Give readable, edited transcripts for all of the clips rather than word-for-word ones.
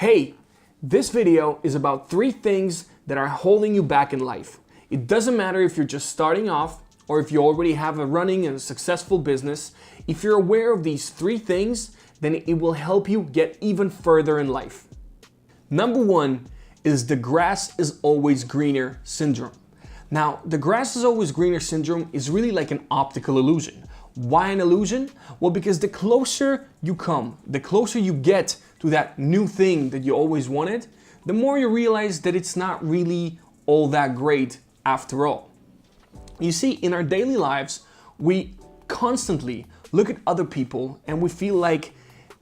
Hey, this video is about 3 things that are holding you back in life. It doesn't matter if you're just starting off or if you already have a running and successful business. If you're aware of these 3 things, then it will help you get even further in life. Number 1 is the grass is always greener syndrome. Now, the grass is always greener syndrome is really like an optical illusion. Why an illusion? Well, because the closer you come, the closer you get to that new thing that you always wanted, the more you realize that it's not really all that great after all. You see, in our daily lives, we constantly look at other people and we feel like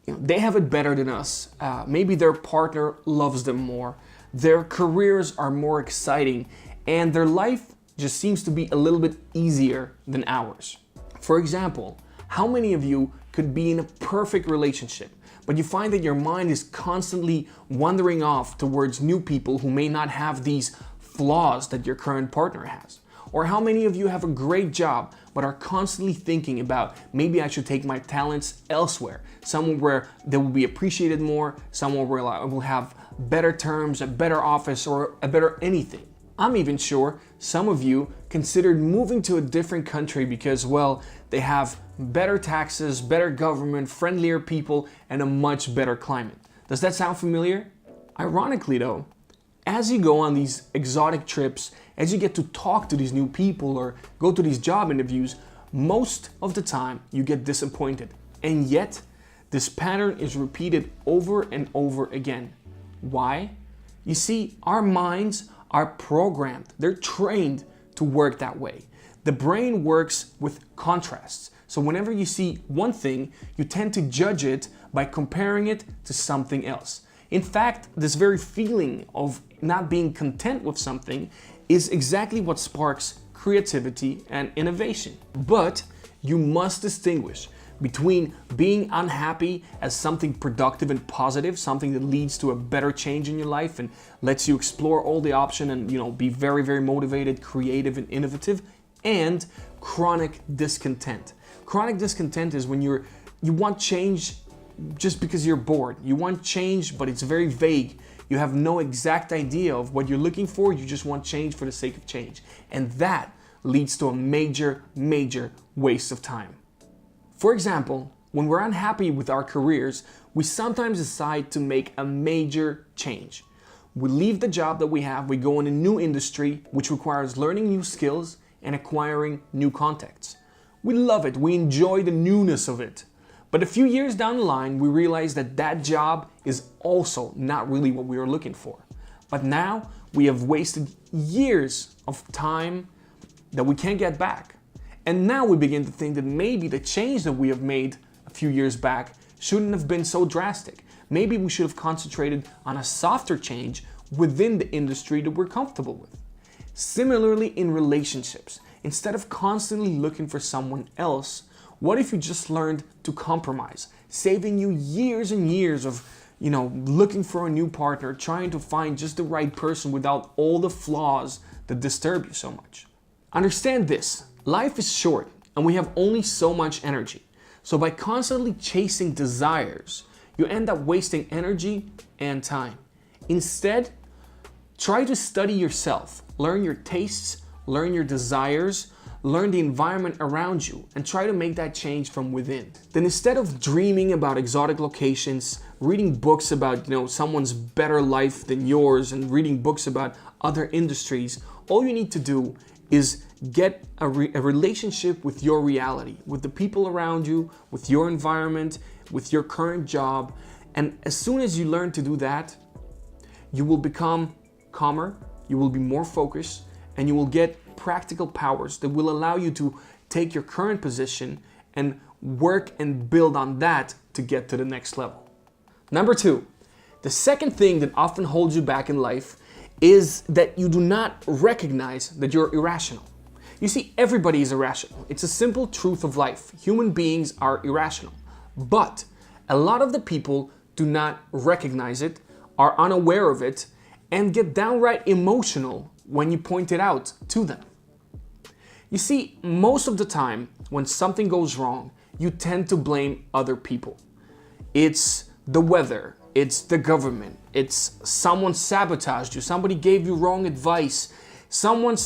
they have it better than us. Maybe their partner loves them more, their careers are more exciting, and their life just seems to be a little bit easier than ours. For example, how many of you could be in a perfect relationship, but you find that your mind is constantly wandering off towards new people who may not have these flaws that your current partner has? Or how many of you have a great job, but are constantly thinking about, maybe I should take my talents elsewhere, somewhere where they will be appreciated more, somewhere where I will have better terms, a better office, or a better anything. I'm even sure some of you considered moving to a different country because, well, they have better taxes, better government, friendlier people, and a much better climate. Does that sound familiar? Ironically though, as you go on these exotic trips, as you get to talk to these new people or go to these job interviews, most of the time you get disappointed. And yet, this pattern is repeated over and over again. Why? You see, our minds are programmed, they're trained to work that way. The brain works with contrasts. So whenever you see one thing, you tend to judge it by comparing it to something else. In fact, this very feeling of not being content with something is exactly what sparks creativity and innovation. But you must distinguish between being unhappy as something productive and positive, something that leads to a better change in your life and lets you explore all the options and be very, very motivated, creative, and innovative, and chronic discontent. Chronic discontent is when you want change just because you're bored. You want change, but it's very vague. You have no exact idea of what you're looking for. You just want change for the sake of change. And that leads to a major, major waste of time. For example, when we're unhappy with our careers, we sometimes decide to make a major change. We leave the job that we have, we go in a new industry, which requires learning new skills and acquiring new contacts. We love it, we enjoy the newness of it. But a few years down the line, we realize that that job is also not really what we were looking for. But now we have wasted years of time that we can't get back. And now we begin to think that maybe the change that we have made a few years back shouldn't have been so drastic. Maybe we should have concentrated on a softer change within the industry that we're comfortable with. Similarly in relationships, instead of constantly looking for someone else, what if you just learned to compromise, saving you years and years of looking for a new partner, trying to find just the right person without all the flaws that disturb you so much. Understand this. Life is short and we have only so much energy. So by constantly chasing desires, you end up wasting energy and time. Instead, try to study yourself, learn your tastes, learn your desires, learn the environment around you, and try to make that change from within. Then instead of dreaming about exotic locations, reading books about someone's better life than yours and reading books about other industries, all you need to do is get a relationship with your reality, with the people around you, with your environment, with your current job. And as soon as you learn to do that, you will become calmer, you will be more focused, and you will get practical powers that will allow you to take your current position and work and build on that to get to the next level. Number 2, the second thing that often holds you back in life is that you do not recognize that you're irrational. You see, everybody is irrational. It's a simple truth of life. Human beings are irrational. But a lot of the people do not recognize it, are unaware of it, and get downright emotional when you point it out to them. You see, most of the time when something goes wrong, you tend to blame other people. It's the weather, it's the government, it's someone sabotaged you, somebody gave you wrong advice, someone,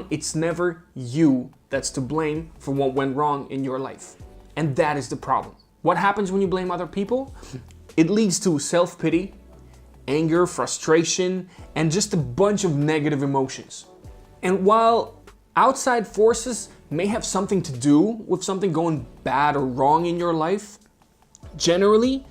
it's never you that's to blame for what went wrong in your life. And that is the problem. What happens when you blame other people? It leads to self-pity, anger, frustration, and just a bunch of negative emotions. And while outside forces may have something to do with something going bad or wrong in your life, generally,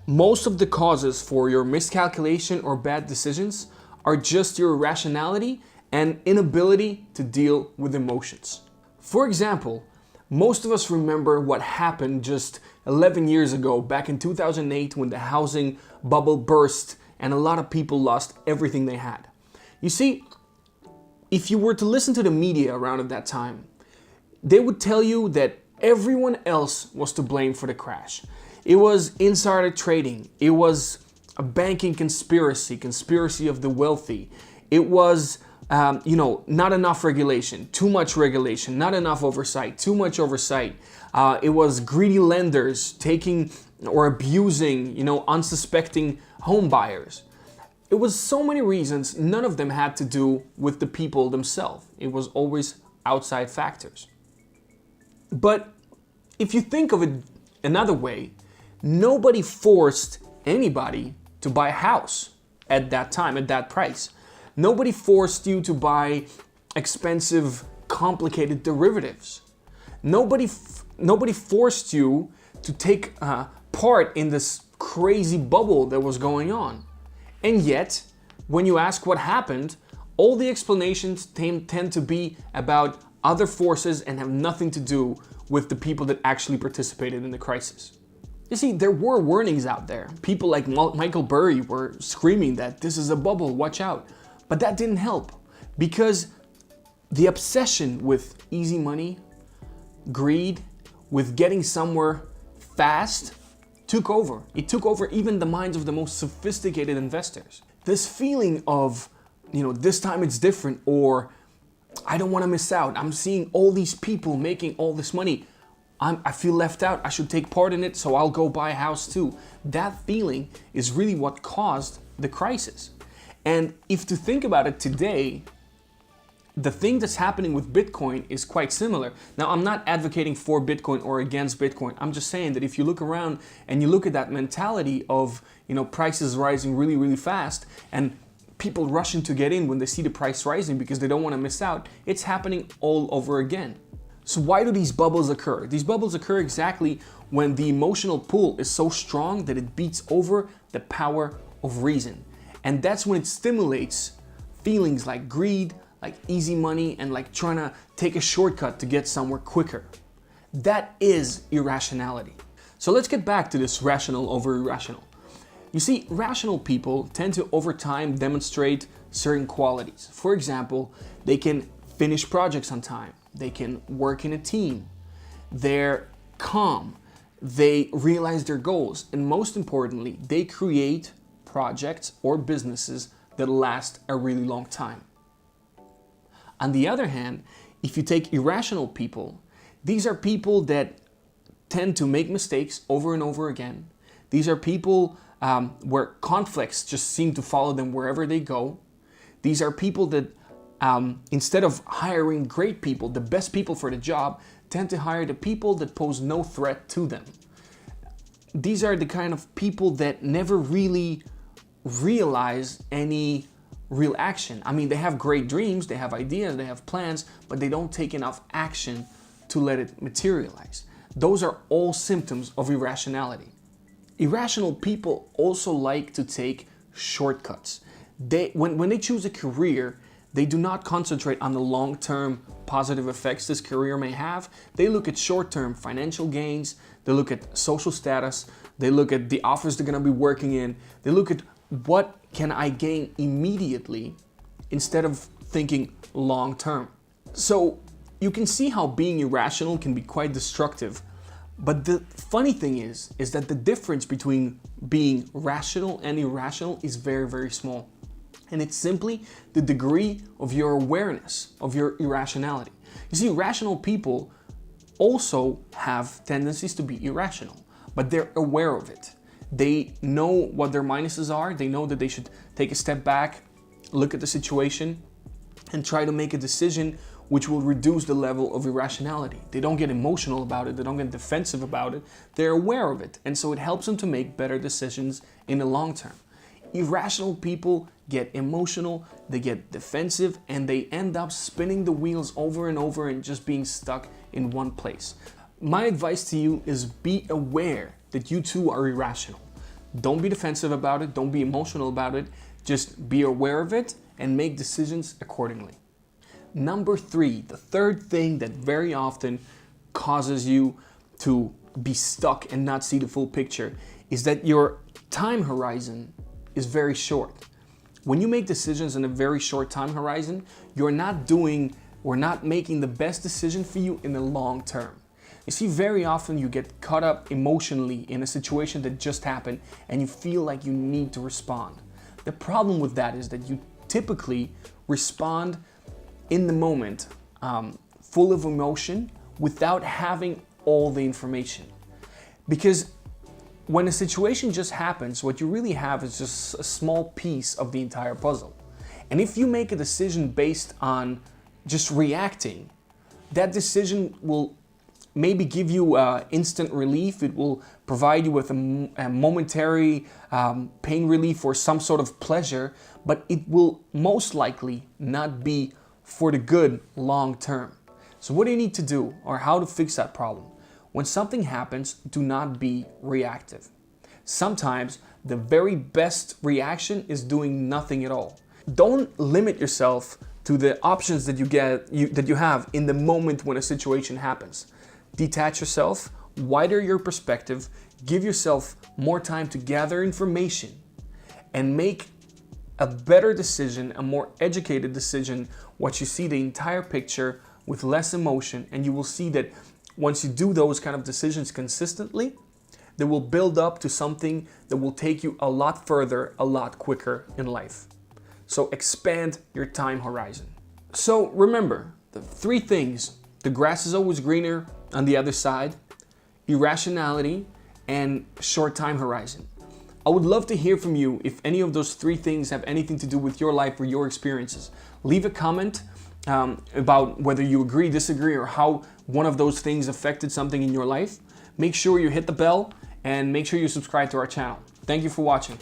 most of the causes for your miscalculation or bad decisions are just your irrationality and inability to deal with emotions. For example, most of us remember what happened just 11 years ago, back in 2008, when the housing bubble burst and a lot of people lost everything they had. You see, if you were to listen to the media around at that time, they would tell you that everyone else was to blame for the crash. It was insider trading. It was a banking conspiracy of the wealthy. It was, not enough regulation, too much regulation, not enough oversight, too much oversight. It was greedy lenders taking or abusing, unsuspecting home buyers. It was so many reasons, none of them had to do with the people themselves. It was always outside factors. But if you think of it another way, nobody forced anybody to buy a house at that time, at that price. Nobody forced you to buy expensive, complicated derivatives. Nobody forced you to take part in this crazy bubble that was going on. And yet, when you ask what happened, all the explanations tend to be about other forces and have nothing to do with the people that actually participated in the crisis. You see, there were warnings out there. People like Michael Burry were screaming that this is a bubble, watch out. But that didn't help, because the obsession with easy money, greed, with getting somewhere fast, took over. It took over even the minds of the most sophisticated investors. This feeling of, this time it's different, or I don't want to miss out. I'm seeing all these people making all this money. I feel left out. I should take part in it, so I'll go buy a house too. That feeling is really what caused the crisis. And if to think about it today, the thing that's happening with Bitcoin is quite similar. Now, I'm not advocating for Bitcoin or against Bitcoin. I'm just saying that if you look around and you look at that mentality of, prices rising really, really fast and people rushing to get in when they see the price rising because they don't want to miss out, it's happening all over again. So why do these bubbles occur? These bubbles occur exactly when the emotional pull is so strong that it beats over the power of reason. And that's when it stimulates feelings like greed, like easy money, and like trying to take a shortcut to get somewhere quicker. That is irrationality. So let's get back to this rational over irrational. You see, rational people tend to over time demonstrate certain qualities. For example, they can finish projects on time. They can work in a team. They're calm. They realize their goals. And most importantly, they create projects or businesses that last a really long time. On the other hand, if you take irrational people, these are people that tend to make mistakes over and over again. These are people where conflicts just seem to follow them wherever they go. These are people that instead of hiring great people, the best people for the job, tend to hire the people that pose no threat to them. These are the kind of people that never really realize any real action. I mean, they have great dreams, they have ideas, they have plans, but they don't take enough action to let it materialize. Those are all symptoms of irrationality. Irrational people also like to take shortcuts. When they choose a career, they do not concentrate on the long-term positive effects this career may have. They look at short-term financial gains, they look at social status, they look at the office they're gonna be working in, they look at what can I gain immediately instead of thinking long-term. So you can see how being irrational can be quite destructive. But the funny thing is that the difference between being rational and irrational is very, very small. And it's simply the degree of your awareness of your irrationality. You see, rational people also have tendencies to be irrational, but they're aware of it. They know what their minuses are. They know that they should take a step back, look at the situation, and try to make a decision which will reduce the level of irrationality. They don't get emotional about it. They don't get defensive about it. They're aware of it. And so it helps them to make better decisions in the long term. Irrational people get emotional, they get defensive, and they end up spinning the wheels over and over and just being stuck in one place. My advice to you is be aware that you too are irrational. Don't be defensive about it. Don't be emotional about it. Just be aware of it and make decisions accordingly. Number 3, the third thing that very often causes you to be stuck and not see the full picture is that your time horizon is very short. When you make decisions in a very short time horizon, you're not doing or not making the best decision for you in the long term. You see, very often you get caught up emotionally in a situation that just happened and you feel like you need to respond. The problem with that is that you typically respond in the moment, full of emotion, without having all the information. Because when a situation just happens, what you really have is just a small piece of the entire puzzle. And if you make a decision based on just reacting, that decision will maybe give you instant relief. It will provide you with a momentary pain relief or some sort of pleasure, but it will most likely not be for the good long term. So what do you need to do, or how to fix that problem? When something happens, do not be reactive. Sometimes the very best reaction is doing nothing at all. Don't limit yourself to the options that you have in the moment when a situation happens. Detach yourself, widen your perspective, give yourself more time to gather information, and make a better decision, a more educated decision, once you see the entire picture with less emotion. And you will see that once you do those kind of decisions consistently, they will build up to something that will take you a lot further, a lot quicker in life. So expand your time horizon. So remember the 3 things: the grass is always greener on the other side, irrationality, and short time horizon. I would love to hear from you if any of those 3 things have anything to do with your life or your experiences. Leave a comment about whether you agree, disagree, or how one of those things affected something in your life. Make sure you hit the bell and make sure you subscribe to our channel. Thank you for watching.